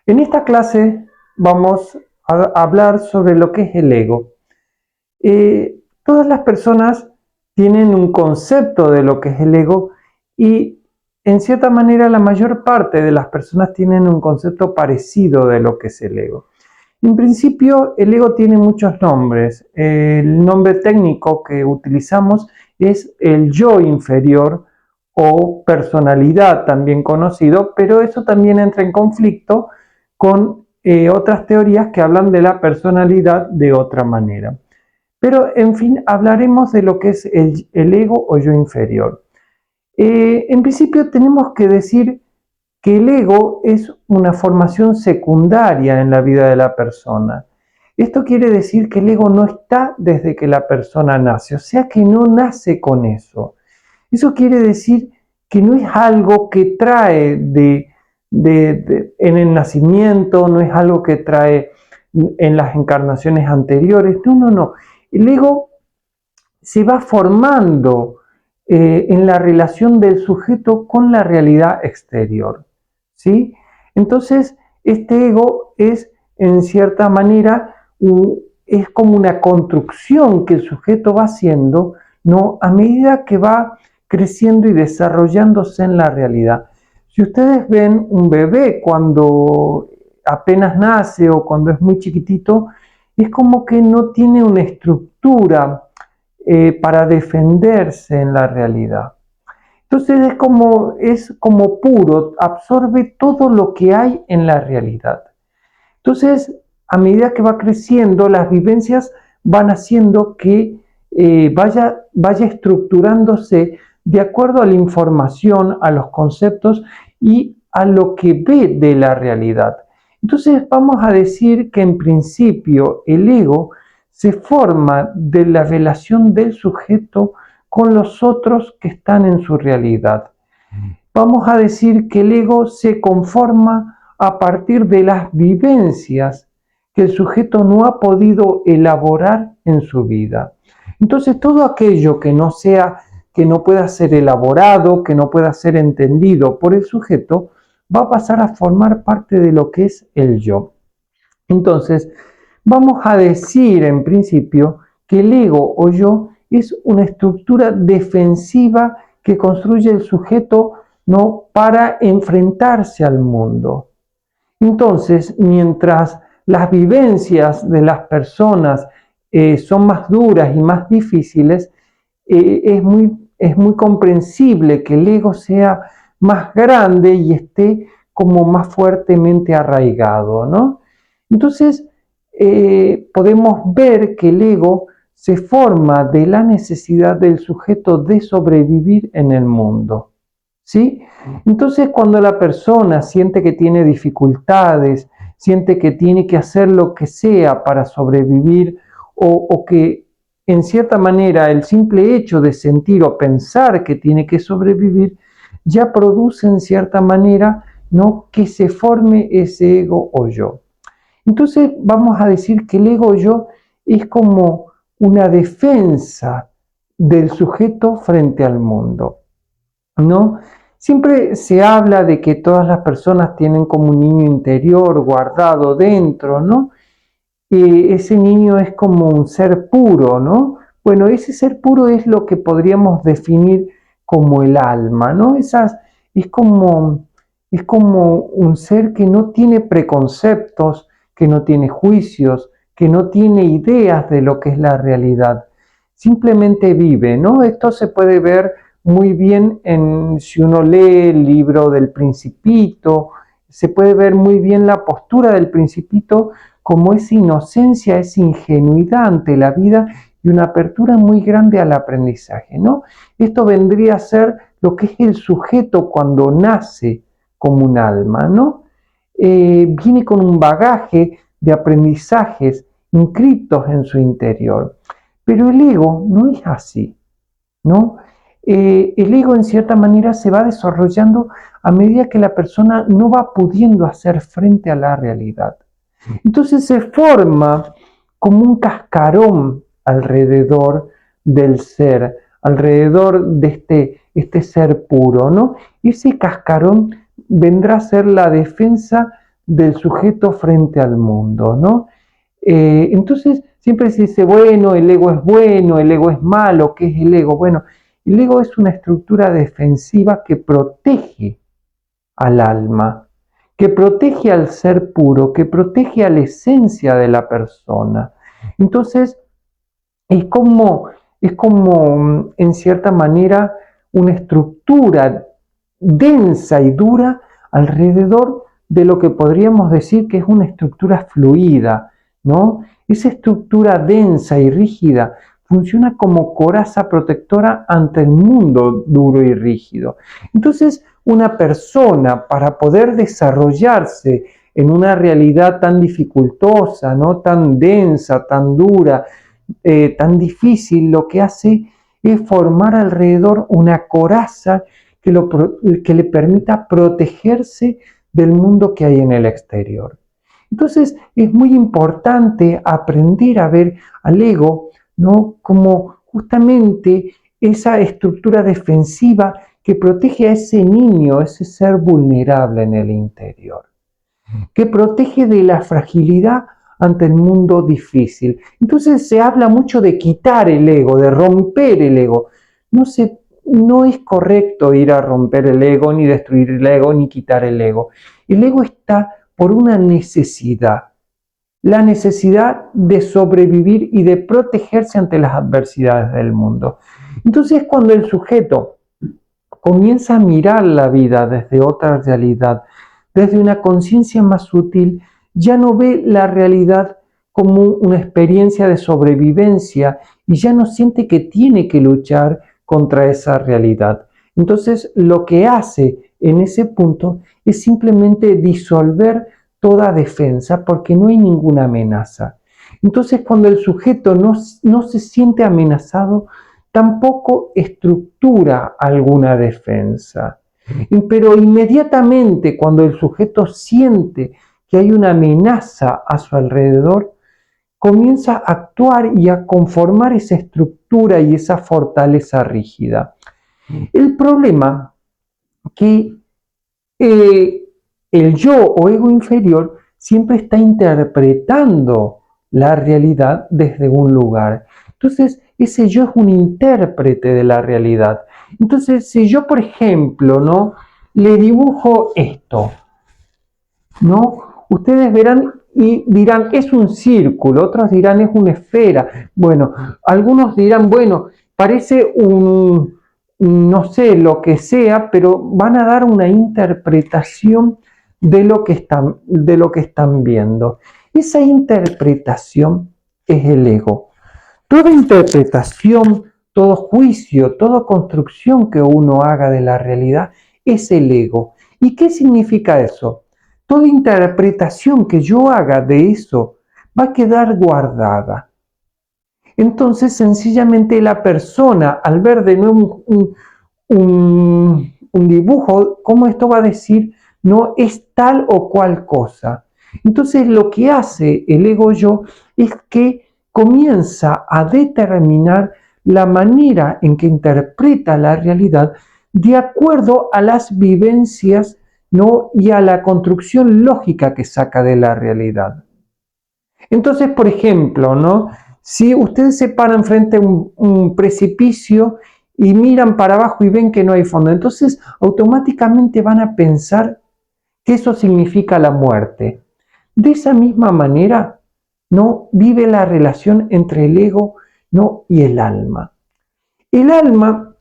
En esta clase vamos a hablar sobre lo que es el ego. Todas las personas tienen un concepto de lo que es el ego y en cierta manera la mayor parte de las personas tienen un concepto parecido de lo que es el ego. En principio, el ego tiene muchos nombres. El nombre técnico que utilizamos es el yo inferior o personalidad, también conocido, pero eso también entra en conflicto con otras teorías que hablan de la personalidad de otra manera. Pero, en fin, hablaremos de lo que es el ego o yo inferior. En principio, tenemos que decir que el ego es una formación secundaria en la vida de la persona. Esto quiere decir que el ego no está desde que la persona nace, o sea que no nace con eso. Eso quiere decir que no es algo que trae en el nacimiento, no es algo que trae en las encarnaciones anteriores, no. El ego se va formando en la relación del sujeto con la realidad exterior, ¿sí? Entonces, este ego es, en cierta manera, es como una construcción que el sujeto va haciendo, ¿no? A medida que va creciendo y desarrollándose en la realidad. Si ustedes ven un bebé cuando apenas nace o cuando es muy chiquitito, es como que no tiene una estructura para defenderse en la realidad. Entonces es como puro, absorbe todo lo que hay en la realidad. Entonces, a medida que va creciendo, las vivencias van haciendo que vaya estructurándose de acuerdo a la información, a los conceptos y a lo que ve de la realidad. Entonces vamos a decir que en principio el ego se forma de la relación del sujeto con los otros que están en su realidad. Vamos a decir que el ego se conforma a partir de las vivencias que el sujeto no ha podido elaborar en su vida. Entonces, todo aquello que no pueda ser elaborado, que no pueda ser entendido por el sujeto, va a pasar a formar parte de lo que es el yo. Entonces, vamos a decir en principio que el ego o yo es una estructura defensiva que construye el sujeto, ¿no?, para enfrentarse al mundo. Entonces, mientras las vivencias de las personas son más duras y más difíciles, es muy comprensible que el ego sea más grande y esté como más fuertemente arraigado, ¿no? Entonces, podemos ver que el ego se forma de la necesidad del sujeto de sobrevivir en el mundo, ¿sí? Entonces, cuando la persona siente que tiene dificultades, siente que tiene que hacer lo que sea para sobrevivir o que en cierta manera el simple hecho de sentir o pensar que tiene que sobrevivir ya produce en cierta manera, ¿no?, que se forme ese ego o yo. Entonces vamos a decir que el ego yo es como una defensa del sujeto frente al mundo, ¿no? Siempre se habla de que todas las personas tienen como un niño interior guardado dentro, ¿no? Ese niño es como un ser puro, ¿no? Bueno, ese ser puro es lo que podríamos definir como el alma, ¿no? Es como, es como un ser que no tiene preconceptos, que no tiene juicios, que no tiene ideas de lo que es la realidad. Simplemente vive, ¿no? Esto se puede ver muy bien si uno lee el libro del Principito, se puede ver muy bien la postura del Principito como esa inocencia, esa ingenuidad ante la vida y una apertura muy grande al aprendizaje, ¿no? Esto vendría a ser lo que es el sujeto cuando nace como un alma, ¿no? Viene con un bagaje de aprendizajes inscritos en su interior. Pero el ego no es así, ¿no? El ego en cierta manera se va desarrollando a medida que la persona no va pudiendo hacer frente a la realidad. Entonces se forma como un cascarón alrededor del ser, alrededor de este ser puro, ¿no? Ese cascarón vendrá a ser la defensa del sujeto frente al mundo, ¿no? Entonces siempre se dice, bueno, el ego es malo, ¿qué es el ego? Bueno, el ego es una estructura defensiva que protege al alma, que protege al ser puro, que protege a la esencia de la persona. Entonces, es como, en cierta manera, una estructura densa y dura alrededor de lo que podríamos decir que es una estructura fluida, ¿no? Esa estructura densa y rígida funciona como coraza protectora ante el mundo duro y rígido. Entonces, una persona para poder desarrollarse en una realidad tan dificultosa, ¿no? Tan densa, tan dura, tan difícil, lo que hace es formar alrededor una coraza que le permita protegerse del mundo que hay en el exterior. Entonces es muy importante aprender a ver al ego, ¿no? Como justamente esa estructura defensiva que protege a ese niño, ese ser vulnerable en el interior, que protege de la fragilidad ante el mundo difícil. Entonces se habla mucho de quitar el ego, de romper el ego. No es correcto ir a romper el ego, ni destruir el ego, ni quitar el ego. El ego está por una necesidad, la necesidad de sobrevivir y de protegerse ante las adversidades del mundo. Entonces cuando el sujeto comienza a mirar la vida desde otra realidad, desde una conciencia más sutil, ya no ve la realidad como una experiencia de sobrevivencia y ya no siente que tiene que luchar contra esa realidad. Entonces, lo que hace en ese punto es simplemente disolver toda defensa porque no hay ninguna amenaza. Entonces, cuando el sujeto no se siente amenazado, tampoco estructura alguna defensa. Pero inmediatamente cuando el sujeto siente que hay una amenaza a su alrededor, comienza a actuar y a conformar esa estructura y esa fortaleza rígida. El problema que el yo o ego inferior siempre está interpretando la realidad desde un lugar. Entonces, ese yo es un intérprete de la realidad. Entonces, si yo, por ejemplo, ¿no? Le dibujo esto, ¿no? Ustedes verán y dirán, es un círculo, otros dirán, es una esfera. Bueno, algunos dirán, bueno, parece no sé, lo que sea, pero van a dar una interpretación de lo que están viendo. Esa interpretación es el ego. Toda interpretación, todo juicio, toda construcción que uno haga de la realidad es el ego. ¿Y qué significa eso? Toda interpretación que yo haga de eso va a quedar guardada. Entonces, sencillamente la persona, al ver de nuevo un dibujo, ¿cómo esto va a decir? No es tal o cual cosa. Entonces, lo que hace el ego yo es que comienza a determinar la manera en que interpreta la realidad de acuerdo a las vivencias, ¿no? Y a la construcción lógica que saca de la realidad. Entonces, por ejemplo, ¿no? Si ustedes se paran frente a un precipicio y miran para abajo y ven que no hay fondo, entonces automáticamente van a pensar que eso significa la muerte. De esa misma manera, ¿no? Vive la relación entre el ego, ¿no? Y el alma. El alma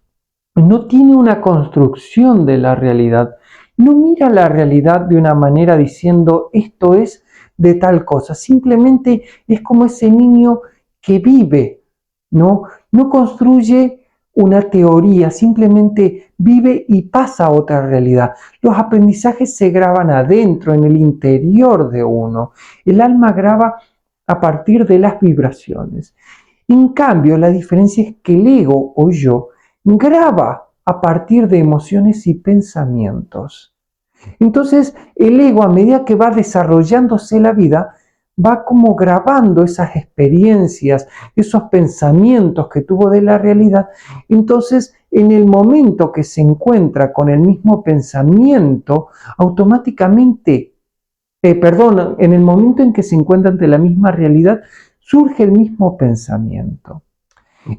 no tiene una construcción de la realidad, no mira la realidad de una manera diciendo esto es de tal cosa, simplemente es como ese niño que vive, no construye una teoría, simplemente vive y pasa a otra realidad. Los aprendizajes se graban adentro, en el interior de uno. El alma graba a partir de las vibraciones. En cambio, la diferencia es que el ego o yo graba a partir de emociones y pensamientos. Entonces, el ego, a medida que va desarrollándose la vida, va como grabando esas experiencias, esos pensamientos que tuvo de la realidad. Entonces, en el momento que se encuentra con el mismo pensamiento, automáticamente perdón, en el momento en que se encuentra ante la misma realidad, surge el mismo pensamiento.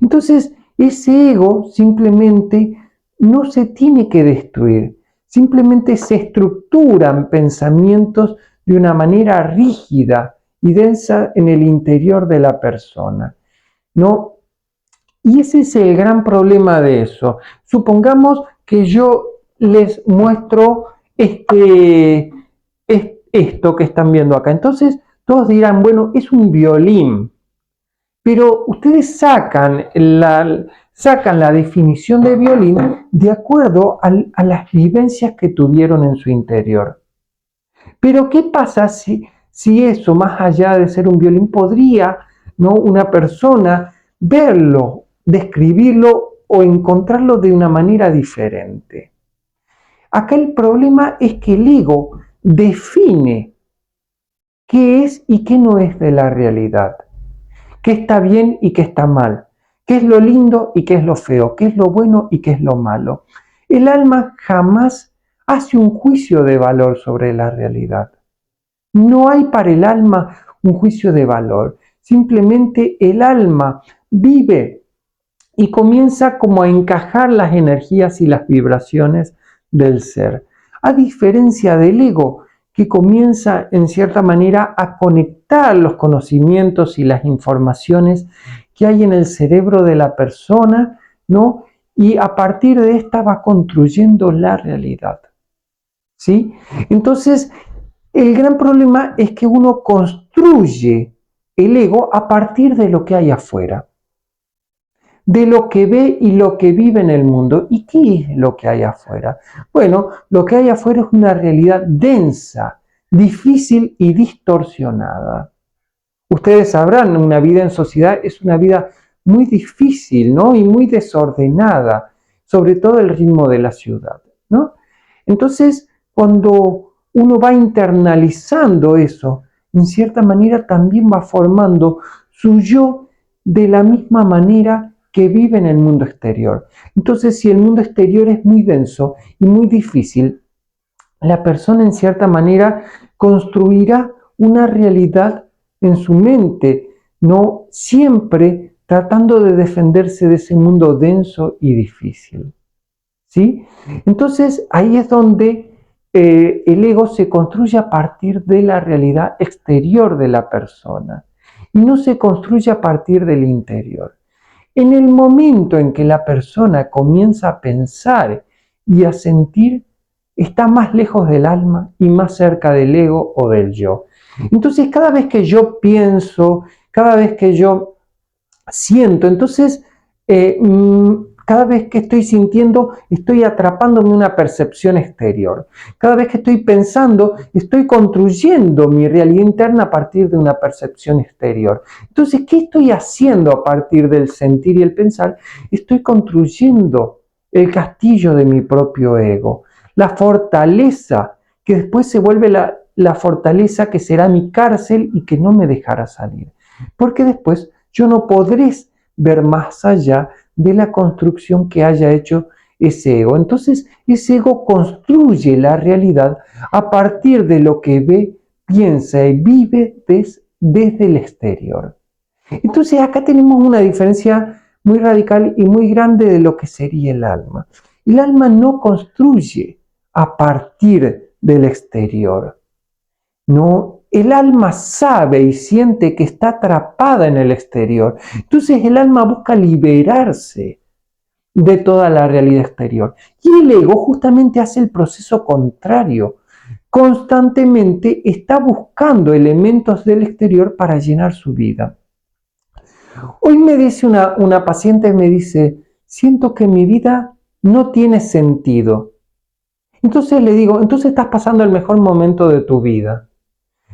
Entonces, ese ego simplemente no se tiene que destruir, simplemente se estructuran pensamientos de una manera rígida y densa en el interior de la persona, ¿no? Y ese es el gran problema de eso. Supongamos que yo les muestro esto que están viendo acá. Entonces, todos dirán, bueno, es un violín. Pero ustedes sacan la definición de violín de acuerdo a las vivencias que tuvieron en su interior. Pero ¿qué pasa si eso, más allá de ser un violín, podría, ¿no?, una persona verlo, describirlo o encontrarlo de una manera diferente? Acá el problema es que el ego define qué es y qué no es de la realidad, qué está bien y qué está mal, qué es lo lindo y qué es lo feo, qué es lo bueno y qué es lo malo. El alma jamás hace un juicio de valor sobre la realidad. No hay para el alma un juicio de valor. Simplemente el alma vive y comienza como a encajar las energías y las vibraciones del ser. A diferencia del ego, que comienza en cierta manera a conectar los conocimientos y las informaciones que hay en el cerebro de la persona, ¿no? Y a partir de esta va construyendo la realidad. ¿Sí? Entonces, el gran problema es que uno construye el ego a partir de lo que hay afuera, de lo que ve y lo que vive en el mundo. ¿Y qué es lo que hay afuera? Bueno, lo que hay afuera es una realidad densa, difícil y distorsionada. Ustedes sabrán, una vida en sociedad es una vida muy difícil, ¿no? Y muy desordenada, sobre todo el ritmo de la ciudad, ¿no? Entonces, cuando uno va internalizando eso, en cierta manera también va formando su yo de la misma manera que vive en el mundo exterior. Entonces, si el mundo exterior es muy denso y muy difícil, la persona en cierta manera construirá una realidad en su mente, no siempre tratando de defenderse de ese mundo denso y difícil. ¿Sí? Entonces ahí es donde el ego se construye a partir de la realidad exterior de la persona y no se construye a partir del interior. En el momento en que la persona comienza a pensar y a sentir, está más lejos del alma y más cerca del ego o del yo. Entonces, cada vez que yo pienso, cada vez que yo siento, entonces, cada vez que estoy sintiendo, estoy atrapándome una percepción exterior. Cada vez que estoy pensando, estoy construyendo mi realidad interna a partir de una percepción exterior. Entonces, ¿qué estoy haciendo a partir del sentir y el pensar? Estoy construyendo el castillo de mi propio ego, la fortaleza que después se vuelve la fortaleza que será mi cárcel y que no me dejará salir. Porque después yo no podré ver más allá de la construcción que haya hecho ese ego. Entonces, ese ego construye la realidad a partir de lo que ve, piensa y vive desde el exterior. Entonces, acá tenemos una diferencia muy radical y muy grande de lo que sería el alma. El alma no construye a partir del exterior. No, el alma sabe y siente que está atrapada en el exterior. Entonces el alma busca liberarse de toda la realidad exterior. Y el ego justamente hace el proceso contrario. Constantemente está buscando elementos del exterior para llenar su vida. Hoy me dice una paciente, me dice, siento que mi vida no tiene sentido. Entonces le digo, entonces estás pasando el mejor momento de tu vida.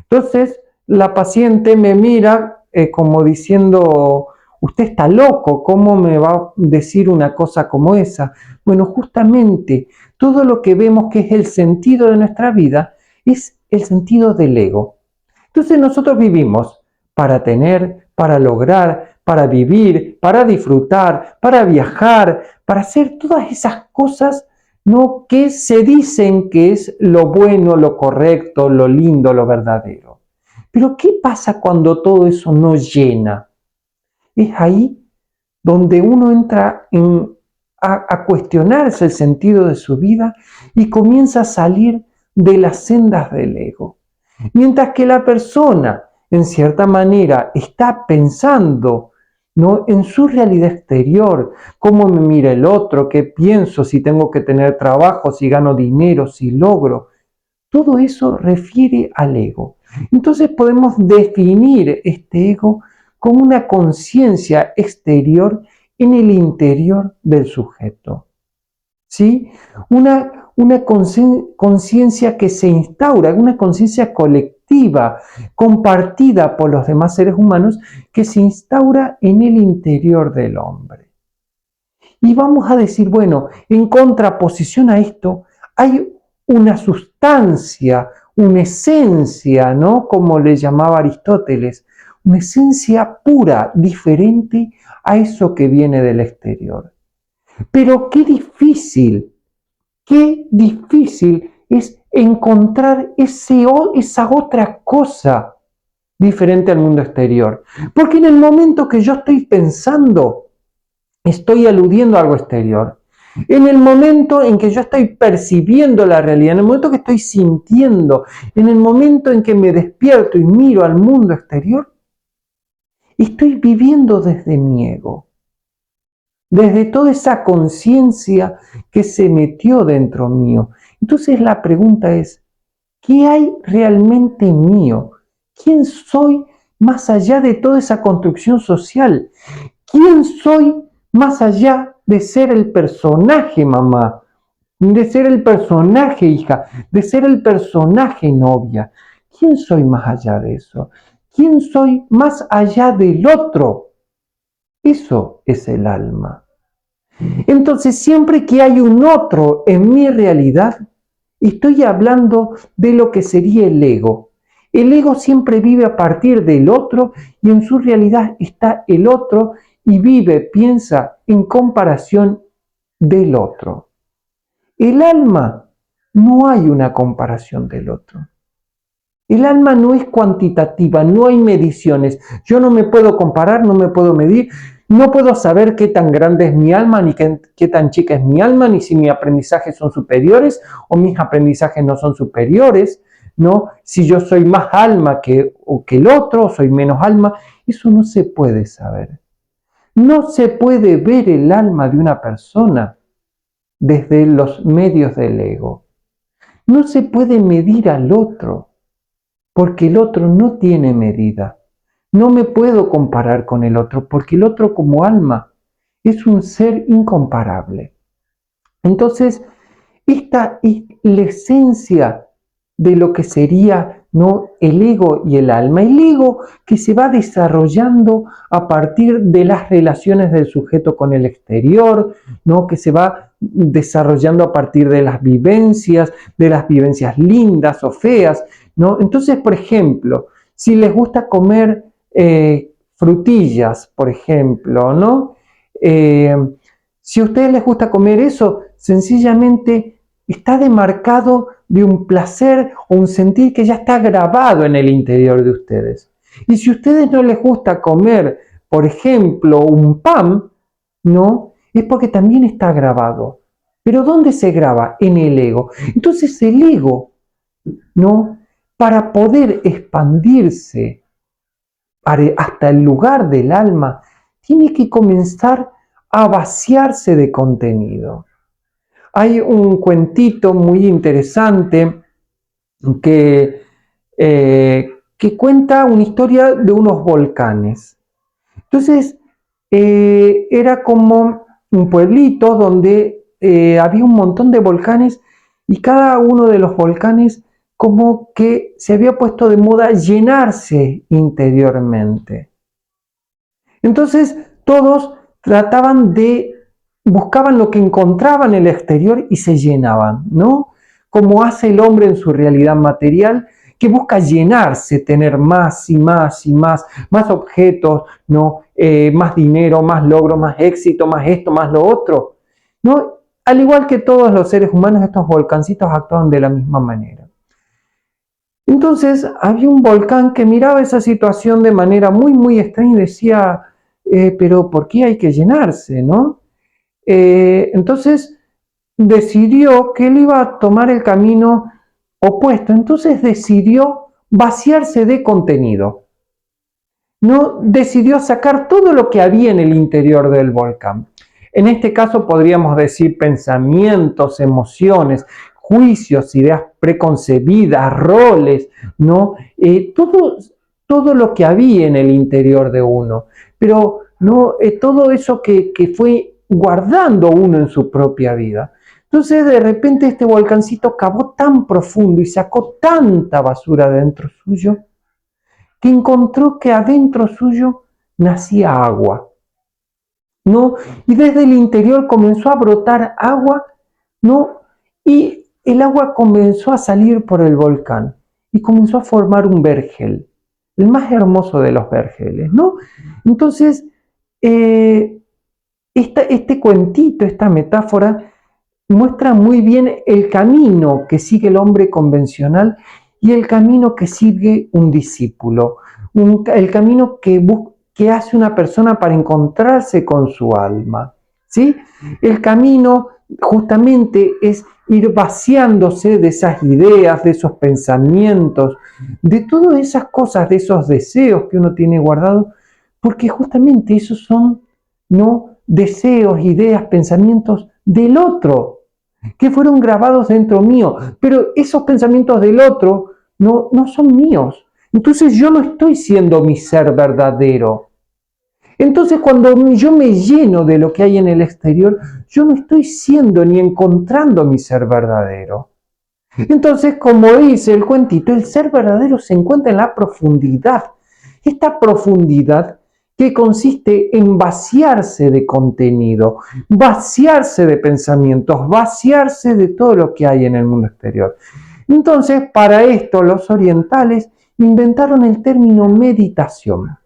Entonces la paciente me mira como diciendo, usted está loco, ¿cómo me va a decir una cosa como esa? Bueno, justamente todo lo que vemos que es el sentido de nuestra vida es el sentido del ego. Entonces nosotros vivimos para tener, para lograr, para vivir, para disfrutar, para viajar, para hacer todas esas cosas ¿no? Que se dicen que es lo bueno, lo correcto, lo lindo, lo verdadero. Pero ¿qué pasa cuando todo eso no llena? Es ahí donde uno entra a cuestionarse el sentido de su vida y comienza a salir de las sendas del ego. Mientras que la persona, en cierta manera, está pensando, ¿no?, en su realidad exterior, cómo me mira el otro, qué pienso, si tengo que tener trabajo, si gano dinero, si logro. Todo eso refiere al ego. Entonces podemos definir este ego como una conciencia exterior en el interior del sujeto. ¿Sí? Una conciencia que se instaura, una conciencia colectiva, compartida por los demás seres humanos, que se instaura en el interior del hombre. Y vamos a decir, bueno, en contraposición a esto, hay una sustancia, una esencia, ¿no? Como le llamaba Aristóteles, una esencia pura, diferente a eso que viene del exterior. Pero qué difícil es encontrar esa otra cosa diferente al mundo exterior. Porque en el momento que yo estoy pensando, estoy aludiendo a algo exterior. En el momento en que yo estoy percibiendo la realidad, en el momento que estoy sintiendo, en el momento en que me despierto y miro al mundo exterior, estoy viviendo desde mi ego, desde toda esa conciencia que se metió dentro mío. Entonces la pregunta es, ¿qué hay realmente mío? ¿Quién soy más allá de toda esa construcción social? ¿Quién soy más allá de ser el personaje mamá, de ser el personaje hija, de ser el personaje novia? ¿Quién soy más allá de eso? ¿Quién soy más allá del otro? Eso es el alma. Entonces, siempre que hay un otro en mi realidad, estoy hablando de lo que sería el ego. El ego siempre vive a partir del otro y en su realidad está el otro y vive, piensa en comparación del otro. El alma no hay una comparación del otro. El alma no es cuantitativa, no hay mediciones. Yo no me puedo comparar, no me puedo medir, no puedo saber qué tan grande es mi alma, ni qué tan chica es mi alma, ni si mis aprendizajes son superiores o mis aprendizajes no son superiores, ¿no? Si yo soy más alma que el otro, o soy menos alma, eso no se puede saber. No se puede ver el alma de una persona desde los medios del ego. No se puede medir al otro, porque el otro no tiene medida. No me puedo comparar con el otro, porque el otro como alma es un ser incomparable. Entonces, esta es la esencia de lo que sería, ¿no?, el ego y el alma. El ego que se va desarrollando a partir de las relaciones del sujeto con el exterior, ¿no?, que se va desarrollando a partir de las vivencias lindas o feas, ¿no? Entonces, por ejemplo, si les gusta comer frutillas, por ejemplo, ¿no? Si a ustedes les gusta comer eso, sencillamente está demarcado de un placer o un sentir que ya está grabado en el interior de ustedes. Y si a ustedes no les gusta comer, por ejemplo, un pan, ¿no?, es porque también está grabado. ¿Pero dónde se graba? En el ego. Entonces el ego, ¿no?, para poder expandirse hasta el lugar del alma, tiene que comenzar a vaciarse de contenido. Hay un cuentito muy interesante que, que cuenta una historia de unos volcanes. Entonces, era como un pueblito donde había un montón de volcanes y cada uno de los volcanes como que se había puesto de moda llenarse interiormente. Entonces, todos buscaban lo que encontraban en el exterior y se llenaban, ¿no? Como hace el hombre en su realidad material, que busca llenarse, tener más y más y más objetos, ¿no? Más dinero, más logro, más éxito, más esto, más lo otro, ¿no? al igual que todos los seres humanos, estos volcancitos actúan de la misma manera. Entonces había un volcán que miraba esa situación de manera muy, muy extraña y decía, pero ¿por qué hay que llenarse, no? Entonces decidió que él iba a tomar el camino opuesto. Entonces decidió vaciarse de contenido. No decidió sacar todo lo que había en el interior del volcán. En este caso podríamos decir pensamientos, emociones, juicios, ideas preconcebidas, roles, ¿no? Todo lo que había en el interior de uno, pero no todo eso que fue guardando uno en su propia vida. Entonces de repente este volcancito cavó tan profundo y sacó tanta basura dentro suyo, que encontró que adentro suyo nacía agua, ¿no? Y desde el interior comenzó a brotar agua, ¿no? Y el agua comenzó a salir por el volcán y comenzó a formar un vergel, el más hermoso de los vergeles, ¿no? Entonces, este cuentito, esta metáfora, muestra muy bien el camino que sigue el hombre convencional y el camino que sigue un discípulo, el camino que hace una persona para encontrarse con su alma, ¿sí? El camino justamente es ir vaciándose de esas ideas, de esos pensamientos, de todas esas cosas, de esos deseos que uno tiene guardados, porque justamente esos son, ¿no?, deseos, ideas, pensamientos del otro, que fueron grabados dentro mío, pero esos pensamientos del otro no son míos. Entonces yo no estoy siendo mi ser verdadero. Entonces cuando yo me lleno de lo que hay en el exterior, yo no estoy siendo ni encontrando mi ser verdadero. Entonces, como dice el cuentito, el ser verdadero se encuentra en la profundidad. Esta profundidad que consiste en vaciarse de contenido, vaciarse de pensamientos, vaciarse de todo lo que hay en el mundo exterior. Entonces, para esto los orientales inventaron el término meditación,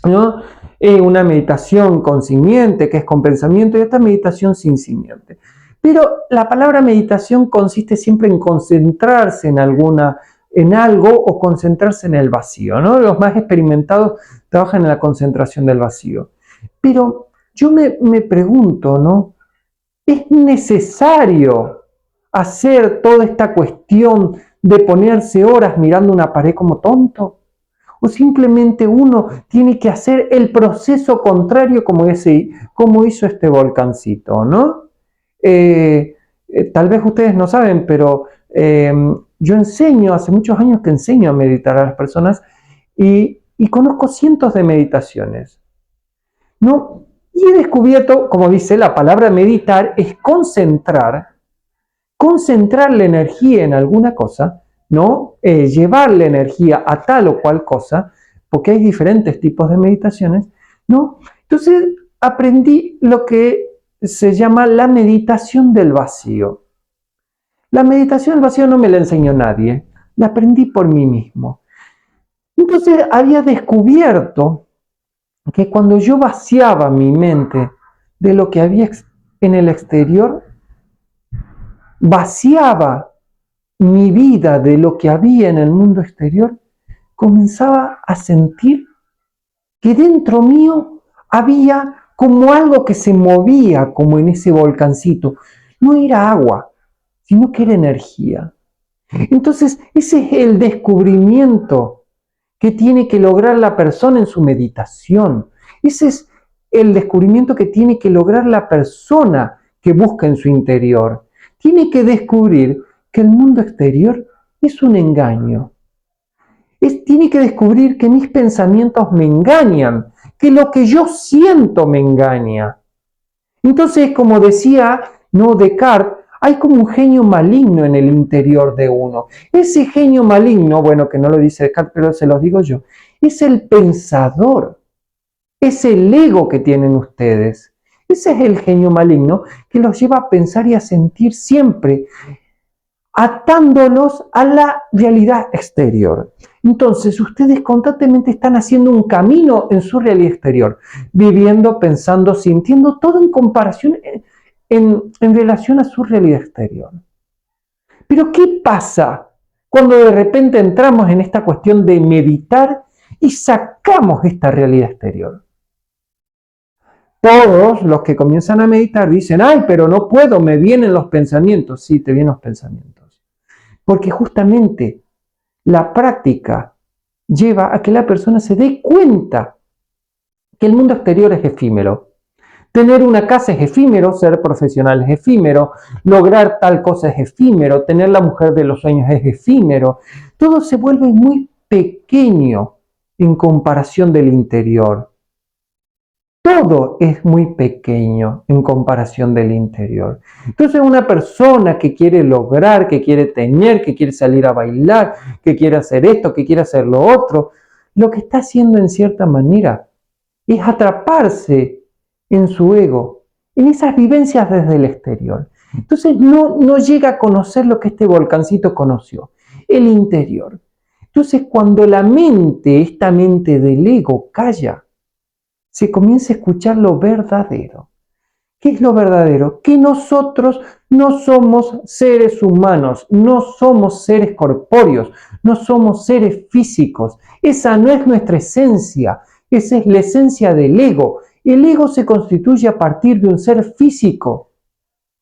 ¿no? Una meditación con simiente, que es con pensamiento, y esta meditación sin simiente. Pero la palabra meditación consiste siempre en concentrarse en algo o concentrarse en el vacío, ¿no? Los más experimentados trabajan en la concentración del vacío. Pero yo me pregunto, ¿no? ¿Es necesario hacer toda esta cuestión de ponerse horas mirando una pared como tonto? ¿O simplemente uno tiene que hacer el proceso contrario como hizo este volcancito, ¿no? Tal vez ustedes no saben, pero yo enseño, hace muchos años que enseño a meditar a las personas y conozco cientos de meditaciones, ¿no? Y he descubierto, como dice la palabra meditar, es concentrar la energía en alguna cosa, ¿no? Llevar la energía a tal o cual cosa, porque hay diferentes tipos de meditaciones, ¿no? Entonces aprendí lo que se llama la meditación del vacío. La meditación del vacío no me la enseñó nadie, la aprendí por mí mismo. Entonces había descubierto que cuando yo vaciaba mi mente de lo que había en el exterior, vaciaba mi vida de lo que había en el mundo exterior, comenzaba a sentir que dentro mío había como algo que se movía, como en ese volcancito. No era agua, sino que era energía. Entonces, ese es el descubrimiento que tiene que lograr la persona en su meditación. Ese es el descubrimiento que tiene que lograr la persona que busca en su interior. Tiene que descubrir que el mundo exterior es un engaño. Tiene que descubrir que mis pensamientos me engañan, que lo que yo siento me engaña. Entonces, como decía, ¿no?, Descartes, hay como un genio maligno en el interior de uno. Ese genio maligno, bueno, que no lo dice Descartes, pero se los digo yo, es el pensador, es el ego que tienen ustedes. Ese es el genio maligno que los lleva a pensar y a sentir siempre, atándolos a la realidad exterior. Entonces, ustedes constantemente están haciendo un camino en su realidad exterior, viviendo, pensando, sintiendo, todo en comparación en relación a su realidad exterior. Pero ¿qué pasa cuando de repente entramos en esta cuestión de meditar y sacamos esta realidad exterior? Todos los que comienzan a meditar dicen, ay, pero no puedo, me vienen los pensamientos. Sí, te vienen los pensamientos. Porque justamente la práctica lleva a que la persona se dé cuenta que el mundo exterior es efímero. Tener una casa es efímero, ser profesional es efímero, lograr tal cosa es efímero, tener la mujer de los sueños es efímero. Todo se vuelve muy pequeño en comparación del interior. Todo es muy pequeño en comparación del interior. Entonces una persona que quiere lograr, que quiere tener, que quiere salir a bailar, que quiere hacer esto, que quiere hacer lo otro, lo que está haciendo en cierta manera es atraparse en su ego, en esas vivencias desde el exterior. Entonces no llega a conocer lo que este volcancito conoció, el interior. Entonces cuando la mente, esta mente del ego, calla, se comienza a escuchar lo verdadero. ¿Qué es lo verdadero? Que nosotros no somos seres humanos, no somos seres corpóreos, no somos seres físicos. Esa no es nuestra esencia, esa es la esencia del ego. El ego se constituye a partir de un ser físico,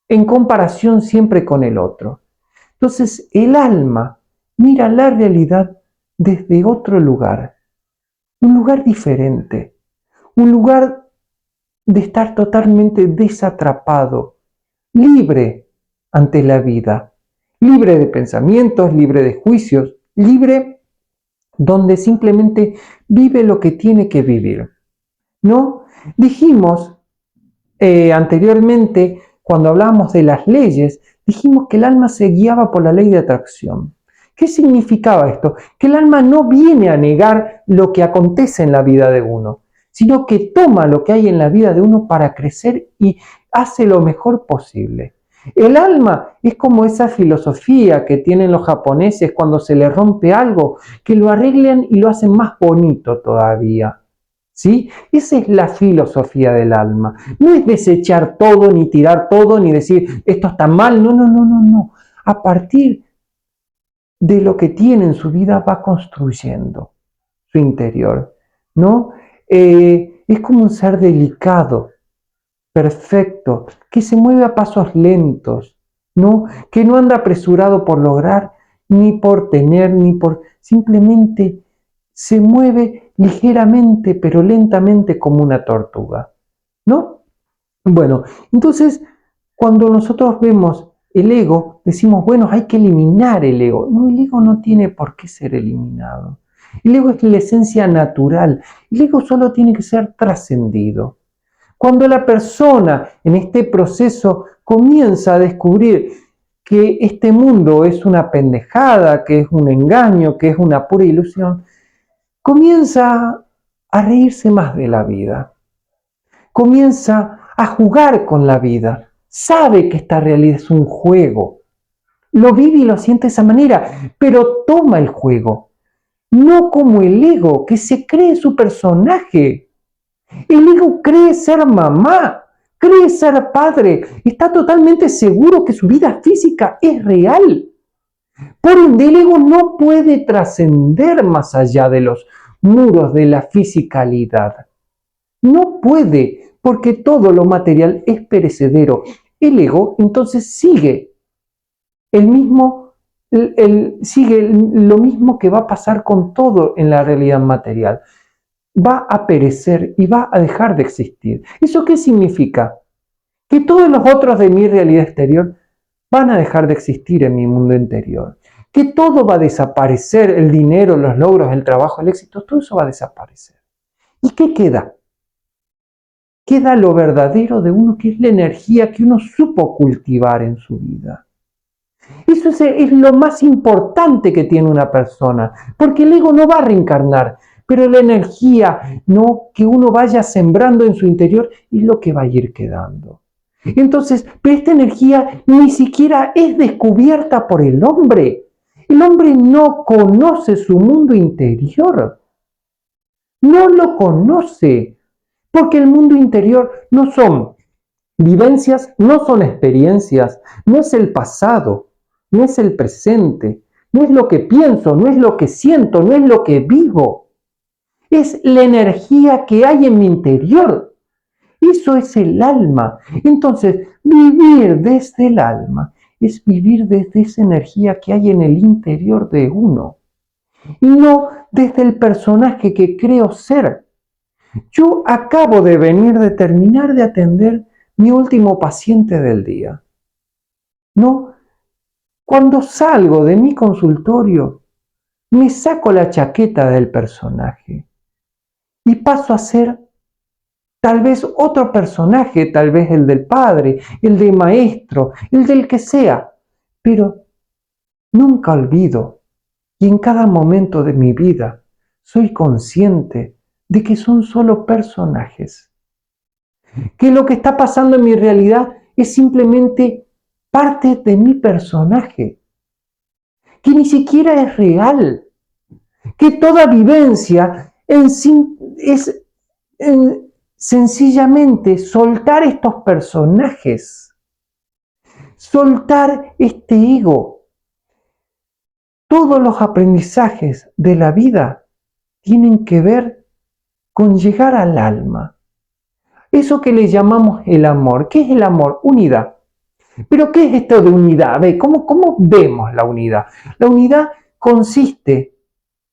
en comparación siempre con el otro. Entonces el alma mira la realidad desde otro lugar, un lugar diferente. Un lugar de estar totalmente desatrapado, libre ante la vida, libre de pensamientos, libre de juicios, libre donde simplemente vive lo que tiene que vivir. ¿No? Dijimos anteriormente, cuando hablábamos de las leyes, dijimos que el alma se guiaba por la ley de atracción. ¿Qué significaba esto? Que el alma no viene a negar lo que acontece en la vida de uno, sino que toma lo que hay en la vida de uno para crecer y hace lo mejor posible. El alma es como esa filosofía que tienen los japoneses cuando se les rompe algo, que lo arreglan y lo hacen más bonito todavía. ¿Sí? Esa es la filosofía del alma. No es desechar todo, ni tirar todo, ni decir esto está mal. No. A partir de lo que tiene en su vida va construyendo su interior, ¿no? Es como un ser delicado, perfecto, que se mueve a pasos lentos, ¿no? Que no anda apresurado por lograr, ni por tener, ni por... Simplemente se mueve ligeramente, pero lentamente como una tortuga, ¿no? Bueno, entonces, cuando nosotros vemos el ego, decimos, bueno, hay que eliminar el ego. No, el ego no tiene por qué ser eliminado. El ego es la esencia natural. El ego solo tiene que ser trascendido. Cuando la persona en este proceso comienza a descubrir que este mundo es una pendejada, que es un engaño, que es una pura ilusión, comienza a reírse más de la vida. Comienza a jugar con la vida. Sabe que esta realidad es un juego. Lo vive y lo siente de esa manera, pero toma el juego. No como el ego, que se cree su personaje. El ego cree ser mamá, cree ser padre, está totalmente seguro que su vida física es real. Por ende, el ego no puede trascender más allá de los muros de la fisicalidad. No puede, porque todo lo material es perecedero. El ego entonces sigue sigue lo mismo que va a pasar con todo en la realidad material. Va a perecer y va a dejar de existir. ¿Eso qué significa? Que todos los otros de mi realidad exterior van a dejar de existir en mi mundo interior. Que todo va a desaparecer, el dinero, los logros, el trabajo, el éxito, todo eso va a desaparecer. ¿Y qué queda? Queda lo verdadero de uno, que es la energía que uno supo cultivar en su vida. Eso es lo más importante que tiene una persona, porque el ego no va a reencarnar, pero la energía, ¿no?, que uno vaya sembrando en su interior es lo que va a ir quedando. Entonces, pero esta energía ni siquiera es descubierta por el hombre. El hombre no conoce su mundo interior. No lo conoce, porque el mundo interior no son Vivencias no son experiencias, no es el pasado, no es el presente, no es lo que pienso, no es lo que siento, no es lo que vivo. Es la energía que hay en mi interior. Eso es el alma. Entonces, vivir desde el alma es vivir desde esa energía que hay en el interior de uno y no desde el personaje que creo ser. Yo acabo de venir de terminar de atender mi último paciente del día. No, cuando salgo de mi consultorio, me saco la chaqueta del personaje y paso a ser tal vez otro personaje, tal vez el del padre, el de maestro, el del que sea, pero nunca olvido y en cada momento de mi vida soy consciente de que son solo personajes, que lo que está pasando en mi realidad es simplemente parte de mi personaje, que ni siquiera es real, que toda vivencia en sí es sencillamente soltar estos personajes, soltar este ego. Todos los aprendizajes de la vida tienen que ver con llegar al alma. Eso que le llamamos el amor. ¿Qué es el amor? Unidad. ¿Pero qué es esto de unidad? ¿Cómo vemos la unidad? La unidad consiste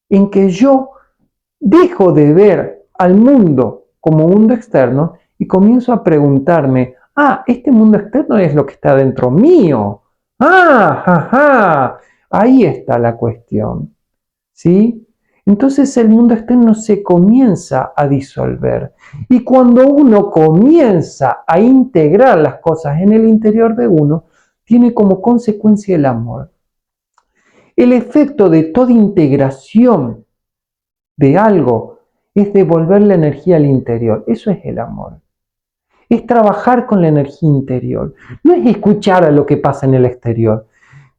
en que yo dejo de ver al mundo como mundo externo y comienzo a preguntarme, este mundo externo es lo que está dentro mío. Ahí está la cuestión. ¿Sí? Entonces el mundo externo se comienza a disolver. Y cuando uno comienza a integrar las cosas en el interior de uno, tiene como consecuencia el amor. El efecto de toda integración de algo es devolver la energía al interior. Eso es el amor. Es trabajar con la energía interior. No es escuchar a lo que pasa en el exterior.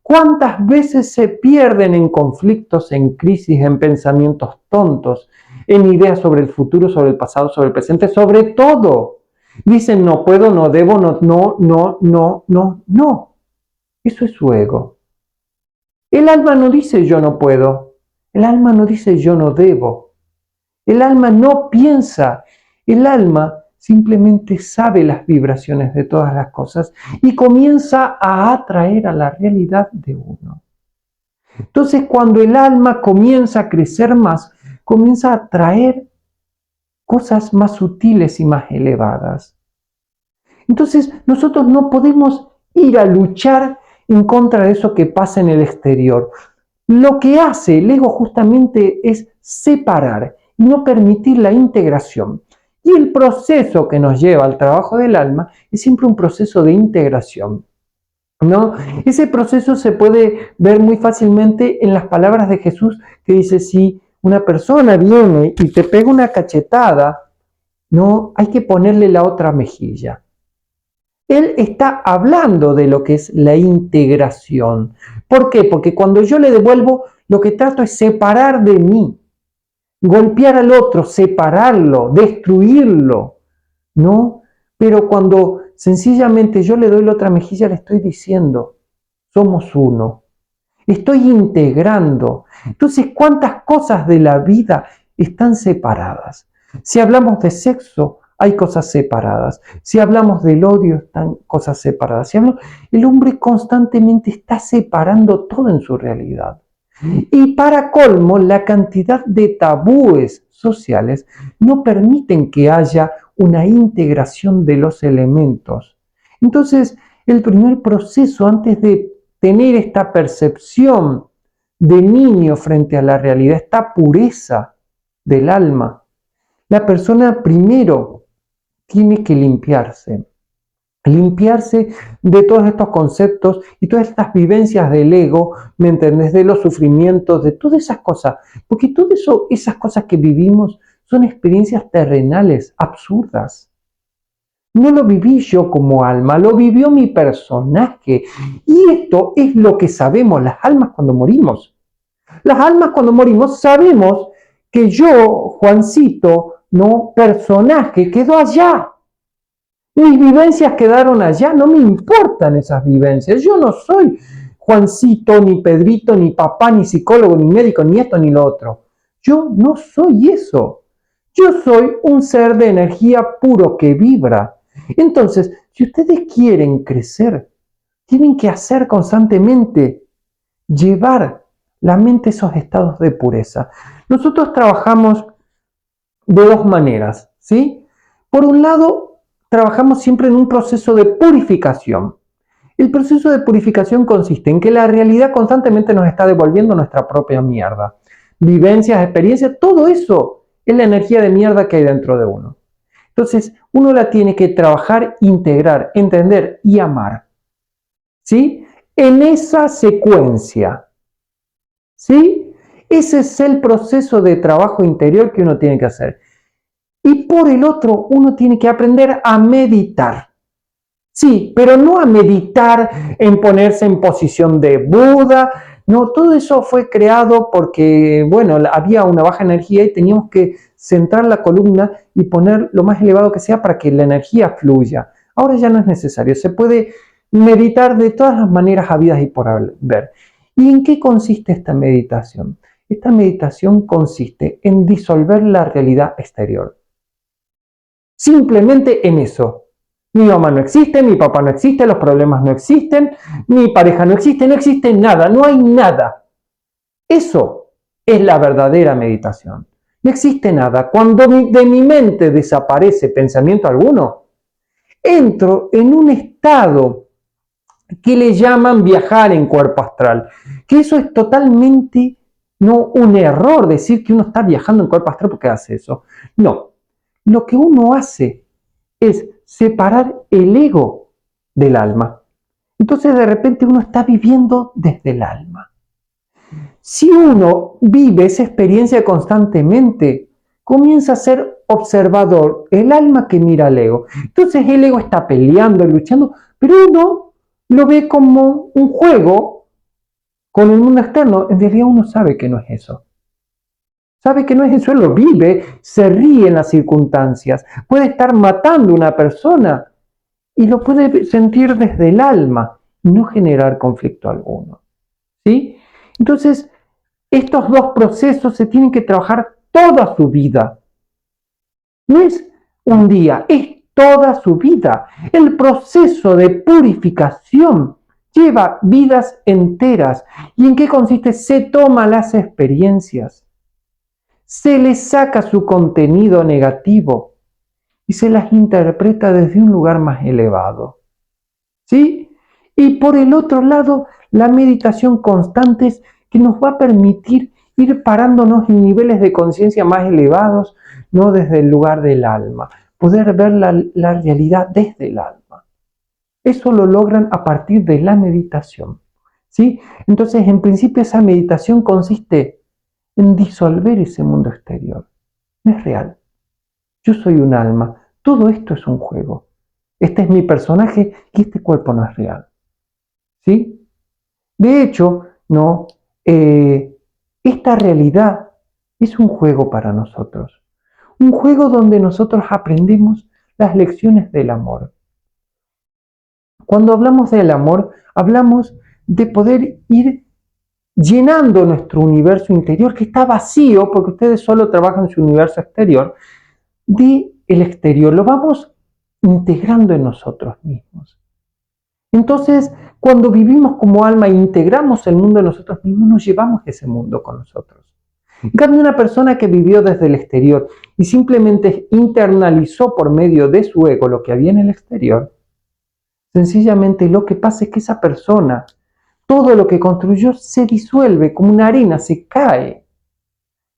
¿Cuántas veces se pierden en conflictos, en crisis, en pensamientos tontos, en ideas sobre el futuro, sobre el pasado, sobre el presente, sobre todo? Dicen no puedo, no debo, no. Eso es su ego. El alma no dice yo no puedo. El alma no dice yo no debo. El alma no piensa. El alma simplemente sabe las vibraciones de todas las cosas y comienza a atraer a la realidad de uno. Entonces, cuando el alma comienza a crecer más, comienza a atraer cosas más sutiles y más elevadas. Entonces, nosotros no podemos ir a luchar en contra de eso que pasa en el exterior. Lo que hace el ego justamente es separar y no permitir la integración. Y el proceso que nos lleva al trabajo del alma es siempre un proceso de integración, ¿no? Ese proceso se puede ver muy fácilmente en las palabras de Jesús que dice, si una persona viene y te pega una cachetada, no hay que ponerle la otra mejilla. Él está hablando de lo que es la integración. ¿Por qué? Porque cuando yo le devuelvo, lo que trato es separar de mí, golpear al otro, separarlo, destruirlo, ¿no? Pero cuando sencillamente yo le doy la otra mejilla, le estoy diciendo, somos uno. Estoy integrando. Entonces, ¿cuántas cosas de la vida están separadas? Si hablamos de sexo, hay cosas separadas. Si hablamos del odio, están cosas separadas. El hombre constantemente está separando todo en su realidad. Y para colmo, la cantidad de tabúes sociales no permiten que haya una integración de los elementos. Entonces, el primer proceso antes de tener esta percepción de niño frente a la realidad, esta pureza del alma, la persona primero tiene que limpiarse de todos estos conceptos y todas estas vivencias del ego, ¿me entendés? De los sufrimientos, de todas esas cosas, porque todas esas cosas que vivimos son experiencias terrenales, absurdas. No lo viví yo como alma, lo vivió mi personaje. Y esto es lo que sabemos las almas cuando morimos. Las almas cuando morimos sabemos que yo, Juancito, no personaje, quedó allá. Mis vivencias quedaron allá, no me importan esas vivencias. Yo no soy Juancito, ni Pedrito, ni papá, ni psicólogo, ni médico, ni esto, ni lo otro. Yo no soy eso. Yo soy un ser de energía puro que vibra. Entonces, si ustedes quieren crecer, tienen que hacer constantemente, llevar la mente a esos estados de pureza. Nosotros trabajamos de dos maneras, ¿sí? Por un lado, trabajamos siempre en un proceso de purificación. El proceso de purificación consiste en que la realidad constantemente nos está devolviendo nuestra propia mierda. Vivencias, experiencias, todo eso es la energía de mierda que hay dentro de uno. Entonces, uno la tiene que trabajar, integrar, entender y amar. ¿Sí? En esa secuencia. ¿Sí? Ese es el proceso de trabajo interior que uno tiene que hacer. Y por el otro, uno tiene que aprender a meditar. Sí, pero no a meditar en ponerse en posición de Buda. No, todo eso fue creado porque, bueno, había una baja energía y teníamos que centrar la columna y poner lo más elevado que sea para que la energía fluya. Ahora ya no es necesario, se puede meditar de todas las maneras habidas y por haber. ¿Y en qué consiste esta meditación? Esta meditación consiste en disolver la realidad exterior. Simplemente en eso. Mi mamá no existe, mi papá no existe, los problemas no existen, mi pareja no existe nada, no hay nada. Eso es la verdadera meditación. No existe nada. Cuando de mi mente desaparece pensamiento alguno, entro en un estado que le llaman viajar en cuerpo astral. Que eso es totalmente no un error decir que uno está viajando en cuerpo astral porque hace eso. No. Lo que uno hace es separar el ego del alma. Entonces de repente uno está viviendo desde el alma. Si uno vive esa experiencia constantemente, comienza a ser observador, el alma que mira al ego. Entonces el ego está peleando, luchando, pero uno lo ve como un juego con el mundo externo. En realidad uno sabe que no es eso. Sabe que no es eso, él lo vive, se ríe en las circunstancias, puede estar matando a una persona y lo puede sentir desde el alma y no generar conflicto alguno. ¿Sí? Entonces, estos dos procesos se tienen que trabajar toda su vida. No es un día, es toda su vida. El proceso de purificación lleva vidas enteras. ¿Y en qué consiste? Se toma las experiencias. Se les saca su contenido negativo y se las interpreta desde un lugar más elevado. ¿Sí? Y por el otro lado, la meditación constante es que nos va a permitir ir parándonos en niveles de conciencia más elevados, no desde el lugar del alma, poder ver la realidad desde el alma. Eso lo logran a partir de la meditación. ¿Sí? Entonces, en principio, esa meditación consiste en disolver ese mundo exterior. No es real. Yo soy un alma. Todo esto es un juego. Este es mi personaje y este cuerpo no es real. ¿Sí? De hecho, no, esta realidad es un juego para nosotros. Un juego donde nosotros aprendemos las lecciones del amor. Cuando hablamos del amor, hablamos de poder ir llenando nuestro universo interior, que está vacío, porque ustedes solo trabajan su universo exterior, del exterior. Lo vamos integrando en nosotros mismos. Entonces, cuando vivimos como alma e integramos el mundo en nosotros mismos, nos llevamos ese mundo con nosotros. En cambio, una persona que vivió desde el exterior y simplemente internalizó por medio de su ego lo que había en el exterior, sencillamente lo que pasa es que esa persona, todo lo que construyó se disuelve como una arena, se cae.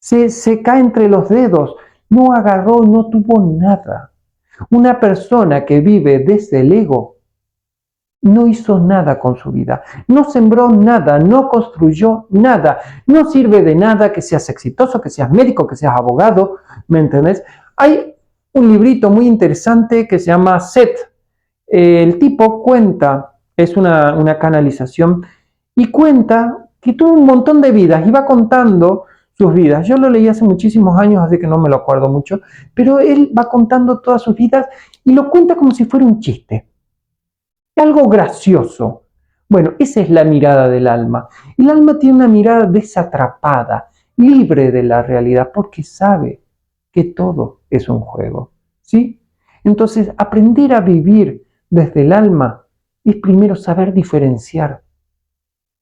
Se cae entre los dedos, no agarró, no tuvo nada. Una persona que vive desde el ego no hizo nada con su vida, no sembró nada, no construyó nada, no sirve de nada que seas exitoso, que seas médico, que seas abogado, ¿me entendés? Hay un librito muy interesante que se llama Set. El tipo cuenta, es una canalización, y cuenta que tuvo un montón de vidas, iba contando sus vidas. Yo lo leí hace muchísimos años, así que no me lo acuerdo mucho, pero él va contando todas sus vidas y lo cuenta como si fuera un chiste, algo gracioso. Bueno, esa es la mirada del alma. El alma tiene una mirada desatrapada, libre de la realidad, porque sabe que todo es un juego, ¿sí? Entonces, aprender a vivir desde el alma es primero saber diferenciar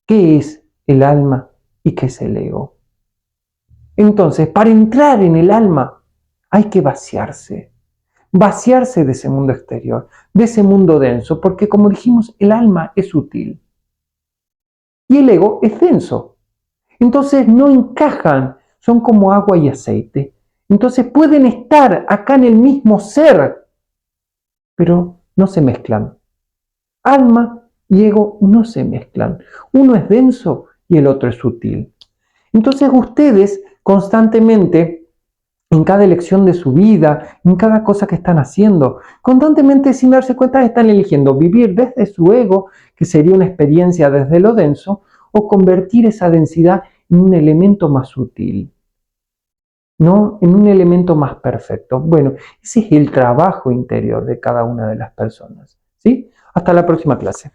qué es el alma y qué es el ego. Entonces, para entrar en el alma hay que vaciarse de ese mundo exterior, de ese mundo denso, porque como dijimos, el alma es sutil y el ego es denso. Entonces no encajan, son como agua y aceite. Entonces pueden estar acá en el mismo ser, pero no se mezclan. Alma y ego no se mezclan. Uno es denso y el otro es sutil. Entonces ustedes constantemente, en cada elección de su vida, en cada cosa que están haciendo, constantemente sin darse cuenta están eligiendo vivir desde su ego, que sería una experiencia desde lo denso, o convertir esa densidad en un elemento más sutil, ¿no? En un elemento más perfecto. Bueno, ese es el trabajo interior de cada una de las personas, ¿sí? Hasta la próxima clase.